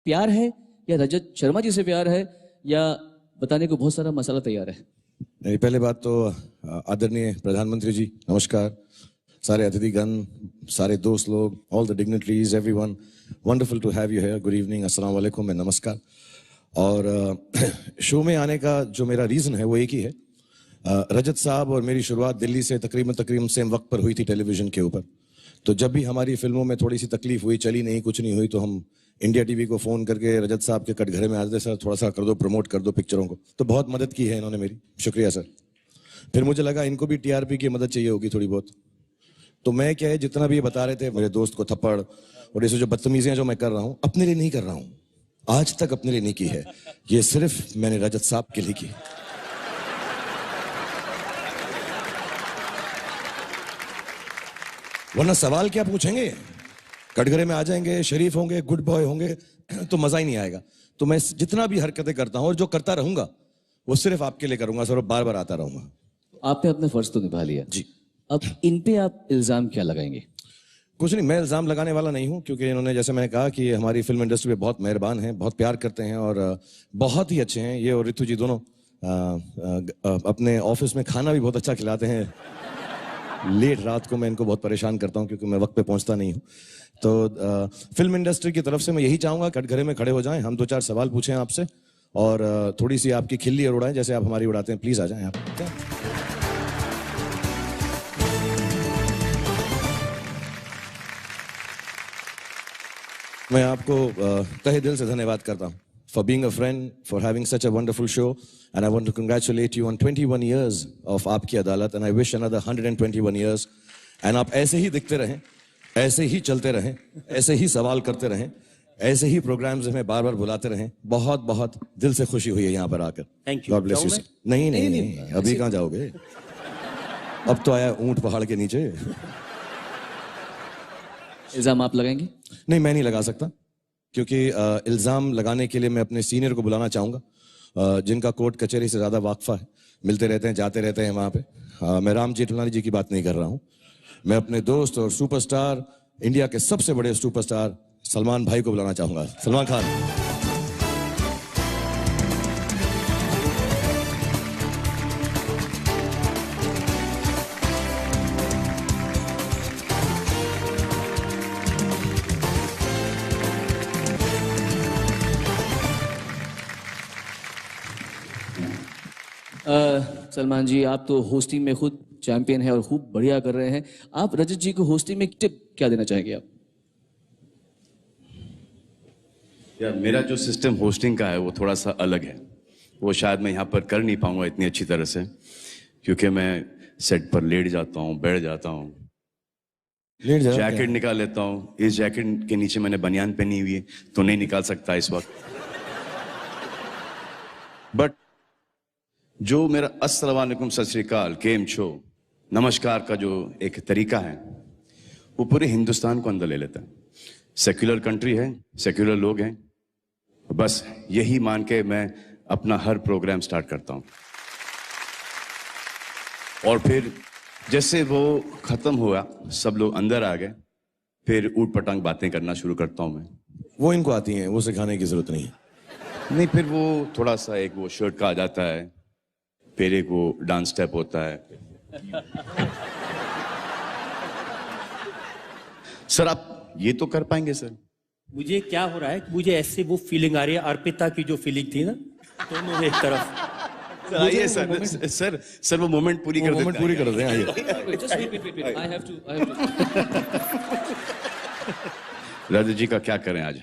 प्यार है या रजत शर्मा जी से प्यार है या बताने को बहुत सारा मसाला तैयार है? नहीं, पहले बात तो आदरणीय प्रधानमंत्री जी नमस्कार, सारे अतिथिगण, सारे दोस्त लोग, all the dignitaries, everyone, wonderful to have you here, good evening, अस्सलाम वालेकुम एंड नमस्कार। और शो में आने का जो मेरा रीज़न है वो एक ही है। रजत साहब और मेरी शुरुआत दिल्ली से तकरीबन सेम वक्त पर हुई थी टेलीविज़न के ऊपर। तो जब भी हमारी फिल्मों में थोड़ी सी तकलीफ हुई, चली नहीं, कुछ नहीं हुई, तो हम इंडिया टीवी को फ़ोन करके रजत साहब के कटघरे में आते, सर थोड़ा सा कर दो, प्रमोट कर दो पिक्चरों को। तो बहुत मदद की है इन्होंने मेरी, शुक्रिया सर। फिर मुझे लगा इनको भी टीआरपी की मदद चाहिए होगी थोड़ी बहुत। तो मैं क्या है, जितना भी ये बता रहे थे मेरे दोस्त को थप्पड़ और ऐसे जो बदतमीजियां जो मैं कर रहा हूँ, अपने लिए नहीं कर रहा हूँ, आज तक अपने लिए नहीं की है, ये सिर्फ मैंने रजत साहब के लिए की। वरना सवाल क्या पूछेंगे, कटघरे में आ जाएंगे, शरीफ होंगे, गुड बॉय होंगे, तो मजा ही नहीं आएगा। तो मैं जितना भी हरकतें करता हूं और जो करता रहूंगा वो सिर्फ आपके लिए करूंगा सर, और बार बार आता रहूंगा। आपने अपना फर्ज तो निभा लिया जी। अब इन पे आप इल्जाम क्या लगाएंगे? कुछ नहीं, मैं इल्जाम लगाने वाला नहीं हूं, क्योंकि इन्होंने, जैसे मैंने कहा, कि हमारी फिल्म इंडस्ट्री में बहुत मेहरबान हैं, बहुत प्यार करते हैं और बहुत ही अच्छे हैं। ये और रितु जी दोनों अपने ऑफिस में खाना भी बहुत अच्छा खिलाते हैं। लेट रात को मैं इनको बहुत परेशान करता हूं क्योंकि मैं वक्त पे पहुंचता नहीं हूं। तो फिल्म इंडस्ट्री की तरफ से मैं यही चाहूंगा, कटघरे में खड़े हो जाएं, हम दो चार सवाल पूछें आपसे और थोड़ी सी आपकी खिल्ली और उड़ाएं जैसे आप हमारी उड़ाते हैं। प्लीज आ जाएं आप। मैं आपको तहे दिल से धन्यवाद करता हूं for being a friend, for having such a wonderful show, and I want to congratulate you on 21 years of आपकी अदालत, and I wish another 121 years, and आप ऐसे ही दिखते रहें, ऐसे ही चलते रहें, ऐसे ही सवाल करते रहें, ऐसे ही प्रोग्राम्स में बार बार बुलाते रहें। बहुत बहुत दिल से खुशी हुई है यहाँ पर आकर। Thank you. God bless you. नहीं नहीं नहीं, अभी कहाँ जाओगे, अब तो आया ऊंट पहाड़ के नीचे। इल्जाम आप लगाएंगे? नहीं, मैं नहीं लगा सकता, क्योंकि इल्ज़ाम लगाने के लिए मैं अपने सीनियर को बुलाना चाहूँगा, जिनका कोर्ट कचहरी से ज़्यादा वाकफा है, मिलते रहते हैं, जाते रहते हैं वहाँ पे। मैं राम जेठमलानी जी की बात नहीं कर रहा हूँ, मैं अपने दोस्त और सुपरस्टार, इंडिया के सबसे बड़े सुपरस्टार सलमान भाई को बुलाना चाहूँगा। सलमान खान। सलमान जी, आप तो होस्टिंग में खुद चैंपियन हैं और खूब बढ़िया कर रहे हैं। आप रजत जी को होस्टिंग में एक टिप क्या देना चाहेंगे आप? यार, मेरा जो सिस्टम होस्टिंग का है वो थोड़ा सा अलग है। वो शायद मैं यहाँ पर कर नहीं पाऊंगा इतनी अच्छी तरह से, क्योंकि मैं सेट पर लेट जाता हूँ, बैठ जाता हूँ, जैकेट निकाल लेता हूँ। इस जैकेट के नीचे मैंने बनियान पहनी हुई है तो नहीं निकाल सकता इस वक्त। बट जो मेरा अस्सलाम वालेकुम, सत श्री अकाल, केम छो, नमस्कार का जो एक तरीका है वो पूरे हिंदुस्तान को अंदर ले लेता है। सेक्युलर कंट्री है, सेक्युलर लोग हैं, बस यही मान के मैं अपना हर प्रोग्राम स्टार्ट करता हूं। और फिर जैसे वो खत्म हुआ, सब लोग अंदर आ गए, फिर ऊट पटांग बातें करना शुरू करता हूं मैं। वो इनको आती हैं, वो सिखाने की जरूरत नहीं है। नहीं, फिर वो थोड़ा सा एक वो शर्ट का आ जाता है, फिर एक वो डांस स्टेप होता है। सर आप ये तो कर पाएंगे सर? मुझे क्या हो रहा है कि मुझे ऐसे वो फीलिंग आ रही है, अर्पिता की जो फीलिंग थी ना, दोनों एक तरफ। आइए सर वो मोमेंट पूरी कर देते हैं। आइए। I have to. Raju ji का क्या करें आज?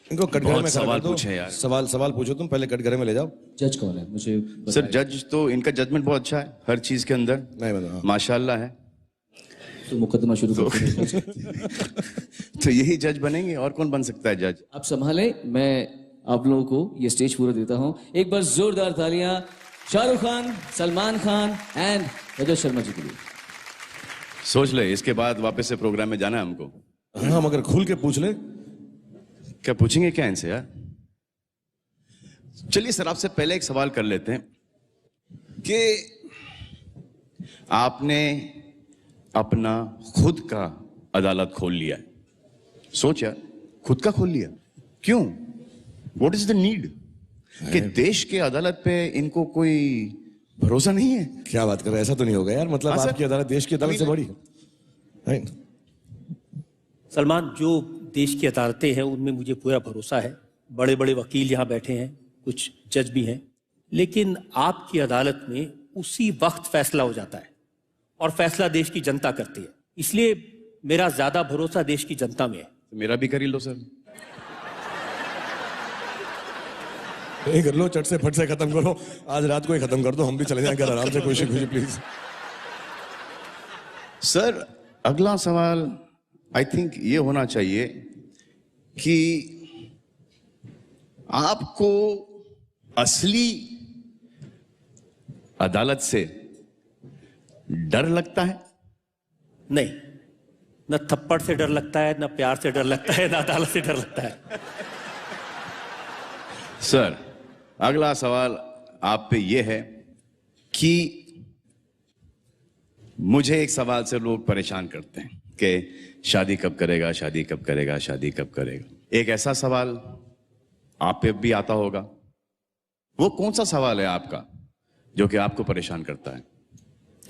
इनको कटघरे में सवाल पूछे यार। सवाल पूछो तुम, पहले कटघरे में ले जाओ। जज कौन है मुझे सर? जज तो इनका जजमेंट बहुत अच्छा है हर चीज के अंदर, नहीं माशाल्लाह है। तो मुकदमा शुरू करते तो यही जज बनेंगे, और कौन बन सकता है जज? आप संभालें, मैं आप लोगों को ये स्टेज पूरा देता हूं। एक बार जोरदार तालियां शाहरुख खान, सलमान खान एंड रजत शर्मा जी के लिए। सोच ले, इसके बाद वापस से प्रोग्राम में जाना है हमको। हाँ, मगर खुल के पूछ ले। क्या पूछेंगे क्या इनसे यार? चलिए सर, आपसे पहले एक सवाल कर लेते हैं कि आपने अपना खुद का अदालत खोल लिया है। सोच यार, खुद का खोल लिया, क्यों? व्हाट इज द नीड कि देश के अदालत पे इनको कोई भरोसा नहीं है? क्या बात कर रहे हैं, ऐसा तो नहीं होगा यार, मतलब हाँ, सर। आपकी अदालत देश की अदालत से बड़ी है Right? सलमान, जो देश की अदालतें हैं उनमें मुझे पूरा भरोसा है। बड़े बड़े वकील यहाँ बैठे हैं, कुछ जज भी हैं, लेकिन आपकी अदालत में उसी वक्त फैसला हो जाता है और फैसला देश की जनता करती है। इसलिए मेरा ज्यादा भरोसा देश की जनता में है। मेरा भी कर ही लो सर। ये कर लो, चट से फट से खत्म करो, आज रात को ही खत्म कर दो, हम भी चले जाएं घर आराम से, खुशी खुशी प्लीज। सर अगला सवाल आई थिंक ये होना चाहिए कि आपको असली अदालत से डर लगता है? नहीं, न थप्पड़ से डर लगता है, न प्यार से डर लगता है, न अदालत से डर लगता है। सर अगला सवाल आप पे ये है कि मुझे एक सवाल से लोग परेशान करते हैं कि शादी कब करेगा, शादी कब करेगा, शादी कब करेगा। एक ऐसा सवाल आप पे भी आता होगा, वो कौन सा सवाल है आपका जो कि आपको परेशान करता है?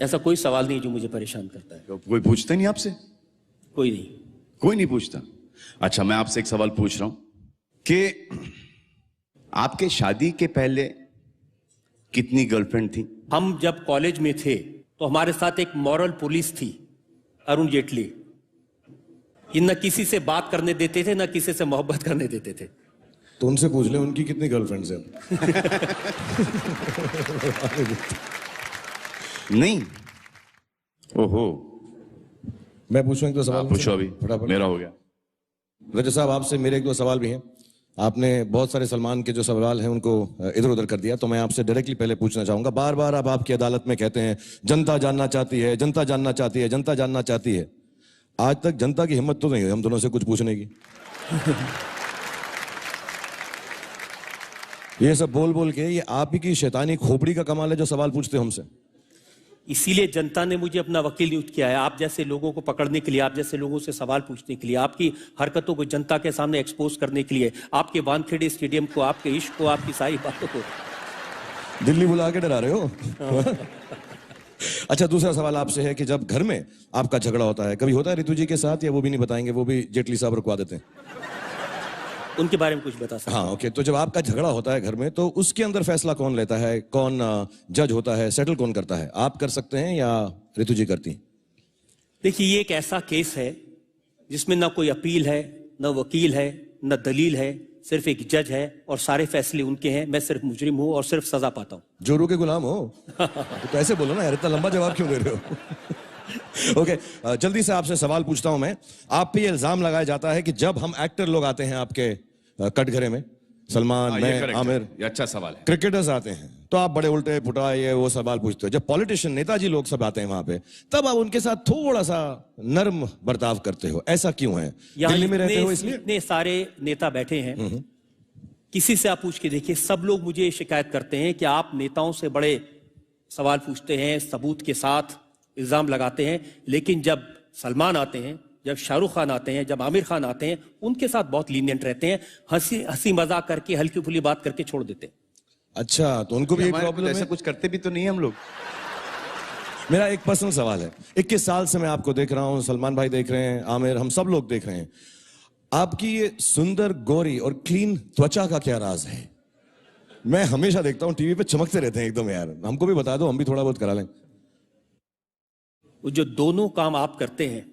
ऐसा कोई सवाल नहीं जो मुझे परेशान करता है। कोई पूछता नहीं आपसे? कोई नहीं। कोई नहीं पूछता? अच्छा, मैं आपसे एक सवाल पूछ रहा हूं कि आपके शादी के पहले कितनी गर्लफ्रेंड थी? हम जब कॉलेज में थे तो हमारे साथ एक मॉरल पुलिस थी, अरुण जेटली। ये न किसी से बात करने देते थे, न किसी से मोहब्बत करने देते थे। तो उनसे पूछ ले उनकी कितनी गर्लफ्रेंड्स हैं। नहीं। ओहो, मैं पूछूं एक दो सवाल? पूछो अभी, फटाफट। मेरा हो गया। रजत साहब, आपसे मेरे एक दो सवाल भी हैं। आपने बहुत सारे सलमान के जो सवाल हैं उनको इधर उधर कर दिया, तो मैं आपसे डायरेक्टली पहले पूछना चाहूंगा। बार बार आप आपकी अदालत में कहते हैं जनता जानना चाहती है, जनता जानना चाहती है, जनता जानना चाहती है। आज तक जनता की हिम्मत तो नहीं हुई हम दोनों से कुछ पूछने की। ये सब बोल बोल के ये आप ही की शैतानी खोपड़ी का कमाल है जो सवाल पूछते हो हमसे। इसीलिए जनता ने मुझे अपना वकील नियुक्त किया है, आप जैसे लोगों को पकड़ने के लिए, आप जैसे लोगों से सवाल पूछने के लिए, आपकी हरकतों को जनता के सामने एक्सपोज करने के लिए, आपके वानखेड़े स्टेडियम को, आपके इश्क को, आपकी सारी बातों को। दिल्ली बुला के डरा रहे हो। अच्छा, दूसरा सवाल आपसे है कि जब घर में आपका झगड़ा होता है, कभी होता है ऋतु जी के साथ, या वो भी नहीं बताएंगे, वो भी जेटली साहब रुकवा देते हैं? उनके बारे में कुछ बता सकते? हाँ, ओके। तो जब आपका झगड़ा होता है घर में, तो उसके अंदर फैसला कौन लेता है, कौन जज होता है, सेटल कौन करता है? आप कर सकते हैं या ऋतु जी करती हैं? देखिए, ये एक ऐसा केस है जिसमें ना कोई अपील है, ना वकील है, ना दलील है, सिर्फ एक जज है और सारे फैसले उनके हैं। मैं सिर्फ मुजरिम हूं और सिर्फ सजा पाता हूं। जोरू के गुलाम हो? तो ऐसे बोलो ना यार, इतना लंबा जवाब क्यों दे रहे हो? ओके, जल्दी से आपसे सवाल पूछता हूं मैं। आप पे ये इल्जाम लगाया जाता है कि जब हम एक्टर लोग आते हैं आपके कटघरे में, सलमान, मैं, आमिर, ये अच्छा सवाल है। क्रिकेटर्स आते हैं, तो आप बड़े उल्टे पुटा ये वो सवाल पूछते हो। जब पॉलिटिशियन, नेताजी लोग सब आते हैं वहां पे, तब आप उनके साथ थोड़ा सा नर्म बर्ताव करते हो। ऐसा क्यों है? दिल्ली में रहते हो इसलिए? इतने सारे नेता बैठे हैं, किसी से आप पूछ के देखिए, सब लोग मुझे शिकायत करते हैं कि आप नेताओं से बड़े सवाल पूछते हैं, सबूत के साथ इल्जाम लगाते हैं, लेकिन जब सलमान आते हैं, जब शाहरुख खान आते हैं, जब आमिर खान आते हैं, उनके साथ बहुत लीनियंट रहते हैं, हंसी मजाक करके, हल्की फुल्की बात करके छोड़ देते हैं। अच्छा, तो उनको भी प्रॉब्लम है? ऐसा कुछ करते भी तो नहीं हम लोग। मेरा एक पर्सनल सवाल है। 21 साल से मैं आपको देख रहा हूं, सलमान भाई देख रहे हैं, आमिर, हम सब लोग देख रहे हैं। आपकी ये सुंदर, गोरी और क्लीन त्वचा का क्या राज है? मैं हमेशा देखता हूं टीवी पे चमकते रहते हैं एकदम यार। हमको भी बता दो, हम भी थोड़ा बहुत करा लें। वो जो दोनों काम आप करते हैं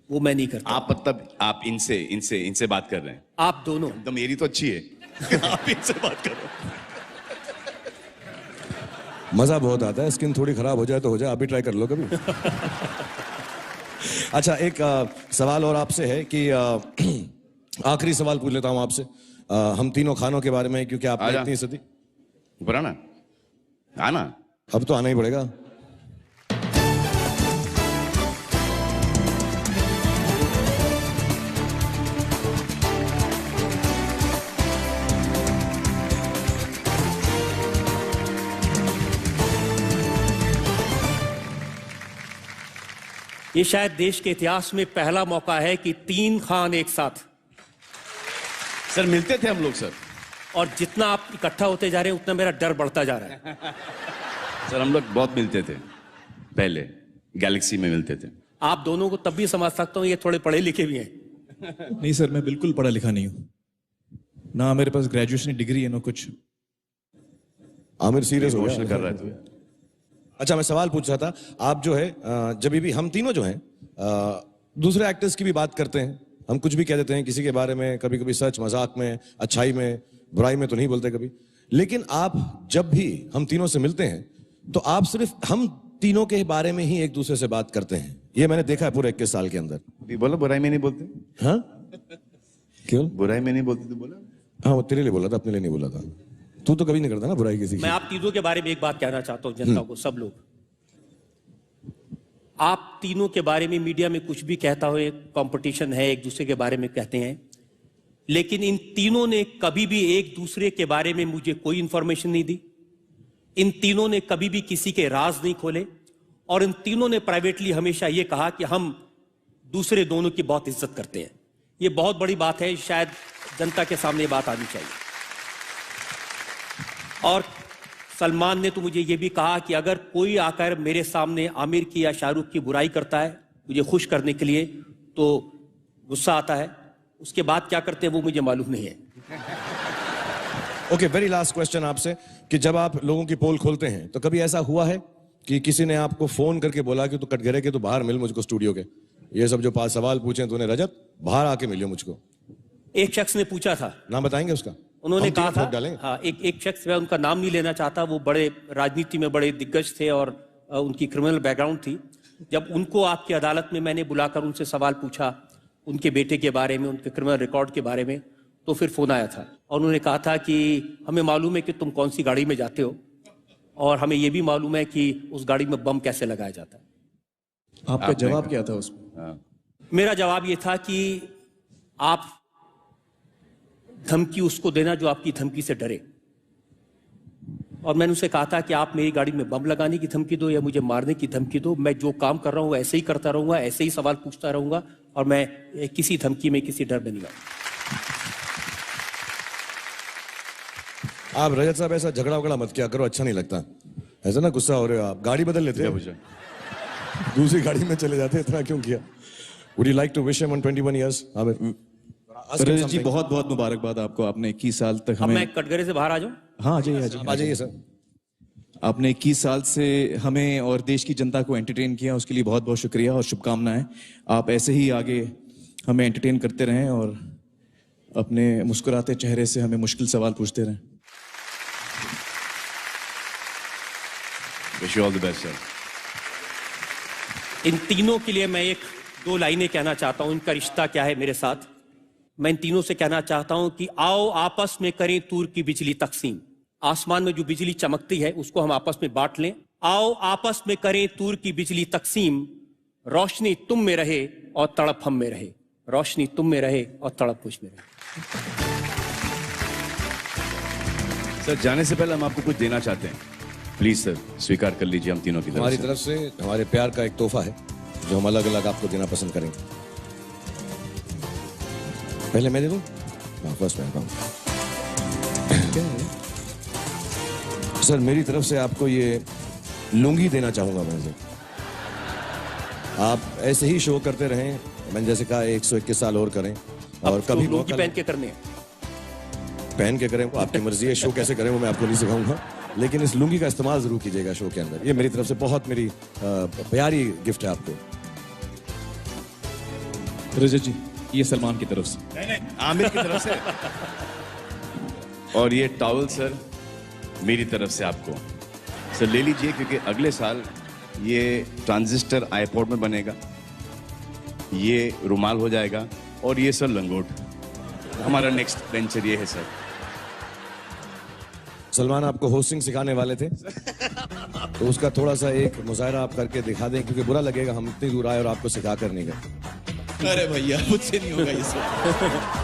वो मैं नहीं करता। आप मतलब आप इनसे बात कर रहे हैं? आप दोनों। तो मेरी तो अच्छी है। आप इनसे बात कर रहे हैं। मजा बहुत आता है। स्किन थोड़ी खराब हो जाए तो हो जाए, आप भी ट्राई कर लो कभी। अच्छा, एक सवाल और आपसे है कि आखिरी सवाल पूछ लेता हूं आपसे, हम तीनों खानों के बारे में, क्योंकि आप इतनी सदी। ऊपर आना, आना। अब तो आना ही पड़ेगा। ये शायद देश के इतिहास में पहला मौका है कि 3 खान एक साथ। सर मिलते थे हम लोग सर। और जितना आप इकट्ठा होते जा रहे हैं उतना मेरा डर बढ़ता जा रहा है। सर हम लोग बहुत मिलते थे पहले, गैलेक्सी में मिलते थे। आप दोनों को तब भी समझ सकता हूँ, ये थोड़े पढ़े लिखे भी हैं। नहीं सर, मैं बिल्कुल पढ़ा लिखा नहीं हूँ, ना मेरे पास ग्रेजुएशन की डिग्री है ना कुछ। आमिर सीरियस हो क्वेश्चन गया कर रहा है तू। अच्छा, मैं सवाल पूछ रहा था, आप जो है जब भी हम तीनों जो हैं दूसरे एक्टर्स की भी बात करते हैं, हम कुछ भी कह देते हैं किसी के बारे में, कभी कभी सच मजाक में, अच्छाई में, बुराई में तो नहीं बोलते कभी। लेकिन आप जब भी हम तीनों से मिलते हैं तो आप सिर्फ हम तीनों के बारे में ही एक दूसरे से बात करते हैं। ये मैंने देखा है पूरे 21 साल के अंदर। भी बोला बुराई में नहीं बोलते। हाँ क्यों? बुराई में नहीं बोलते तो बोला। हाँ, वो तेरे लिए बोला था, अपने लिए नहीं बोला था। तू तो कभी नहीं करता ना बुराई किसी की। मैं आप तीनों के बारे में एक बात कहना चाहता हूँ जनता को, सब लोग। आप तीनों के बारे में मीडिया में कुछ भी कहता हो, एक कंपटीशन है, एक दूसरे के बारे में कहते हैं, लेकिन इन तीनों ने कभी भी एक दूसरे के बारे में मुझे कोई इंफॉर्मेशन नहीं दी। इन तीनों ने कभी भी किसी के राज नहीं खोले, और इन तीनों ने प्राइवेटली हमेशा यह कहा कि हम दूसरे दोनों की बहुत इज्जत करते हैं। यह बहुत बड़ी बात है, शायद जनता के सामने ये बात आनी चाहिए। और सलमान ने तो मुझे यह भी कहा कि अगर कोई आकर मेरे सामने आमिर की या शाहरुख की बुराई करता है मुझे खुश करने के लिए तो गुस्सा आता है, उसके बाद क्या करते हैं वो मुझे मालूम नहीं है। ओके, वेरी लास्ट क्वेश्चन आपसे, कि जब आप लोगों की पोल खोलते हैं तो कभी ऐसा हुआ है कि किसी ने आपको फोन करके बोला कि तू कटघरे के, तू बाहर मिल मुझको स्टूडियो के, ये सब जो 5 सवाल पूछे तूने रजत, बाहर आके मिलियो मुझको? एक शख्स ने पूछा था। नाम बताएंगे उसका? उन्होंने कहा था, डालेंगे। हाँ, एक शख्स, मैं उनका नाम नहीं लेना चाहता, वो बड़े राजनीति में बड़े दिग्गज थे और उनकी क्रिमिनल बैकग्राउंड थी। जब उनको आपकी अदालत में मैंने बुलाकर उनसे सवाल पूछा उनके बेटे के बारे में, उनके क्रिमिनल रिकॉर्ड के बारे में, तो फिर फोन आया था और उन्होंने कहा था कि हमें मालूम है कि तुम कौन सी गाड़ी में जाते हो और हमें यह भी मालूम है कि उस गाड़ी में बम कैसे लगाया जाता है। आपका जवाब क्या था उसमें? मेरा जवाब ये था कि आप धमकी उसको देना जो आपकी धमकी से डरे। और मैंने उसे कहा था कि आप मेरी गाड़ी में बम लगाने की धमकी दो या मुझे मारने की धमकी दो, मैं जो काम कर रहा हूं ऐसे ही करता रहूंगा, ऐसे ही सवाल पूछता रहूंगा और मैं किसी धमकी में, किसी डर में नहीं आऊंगा। आप रजत साहब ऐसा झगड़ा वगड़ा मत किया करो, अच्छा नहीं लगता ऐसा ना, गुस्सा हो रहे हो आप। गाड़ी बदल लेते हैं, दूसरी गाड़ी में चले जाते, इतना क्यों किया? Would you like to wish him on 21 years? रजत जी बहुत बहुत मुबारकबाद आपको, आपने 21 साल तक अब हमें। मैं कटघरे से बाहर आ जाऊं? हाँ, आ जाइए आ जाइए सर। आपने 21 साल से हमें और देश की जनता को एंटरटेन किया, उसके लिए बहुत बहुत शुक्रिया और शुभकामनाएं। आप ऐसे ही आगे हमें एंटरटेन करते रहें और अपने मुस्कुराते चेहरे से हमें मुश्किल सवाल पूछते रहें। Wish you all the best sir. इन तीनों के लिए मैं 1-2 लाइनें कहना चाहता हूं, इनका रिश्ता क्या है मेरे साथ। मैं इन तीनों से कहना चाहता हूं कि आओ आपस में करें तूर की बिजली तकसीम। आसमान में जो बिजली चमकती है उसको हम आपस में बांट लें। आओ आपस में करें तूर की बिजली तकसीम, रोशनी तुम में रहे और तड़प हम में रहे, रोशनी तुम में रहे और तड़प मुझ में रहे। सर जाने से पहले हम आपको कुछ देना चाहते हैं, प्लीज सर स्वीकार कर लीजिए हम तीनों की हमारी तरफ से हमारे प्यार का एक तोहफा है जो हम अलग अलग आपको देना पसंद करेंगे। पहले मैं दे दूं? फर्स्ट मैं बताऊं। सर मेरी तरफ से आपको ये लुंगी देना चाहूंगा मैं से। आप ऐसे ही शो करते रहें, मैंने जैसे कहा 121 साल और करें और कभी लुंगी पहन के करने हैं। पहन के करें वो आपकी मर्जी है, शो कैसे करें वो मैं आपको नहीं सिखाऊंगा, लेकिन इस लुंगी का इस्तेमाल जरूर कीजिएगा शो के अंदर। ये मेरी तरफ से बहुत मेरी प्यारी गिफ्ट है आपको। रजत जी ये सलमान की तरफ से। नहीं, आमिर की तरफ से। और ये टॉवल सर मेरी तरफ से आपको सर ले लीजिए, क्योंकि अगले साल ये ट्रांजिस्टर आईपॉड में बनेगा, ये रुमाल हो जाएगा और ये सर लंगोट। हमारा नेक्स्ट वेंचर ये है सर। सलमान आपको होस्टिंग सिखाने वाले थे तो उसका थोड़ा सा एक मुजाहरा आप करके दिखा दें, क्योंकि बुरा लगेगा हम इतनी दूर आए और आपको सिखा कर नहीं गए। अरे भैया मुझसे नहीं होगा ये सब।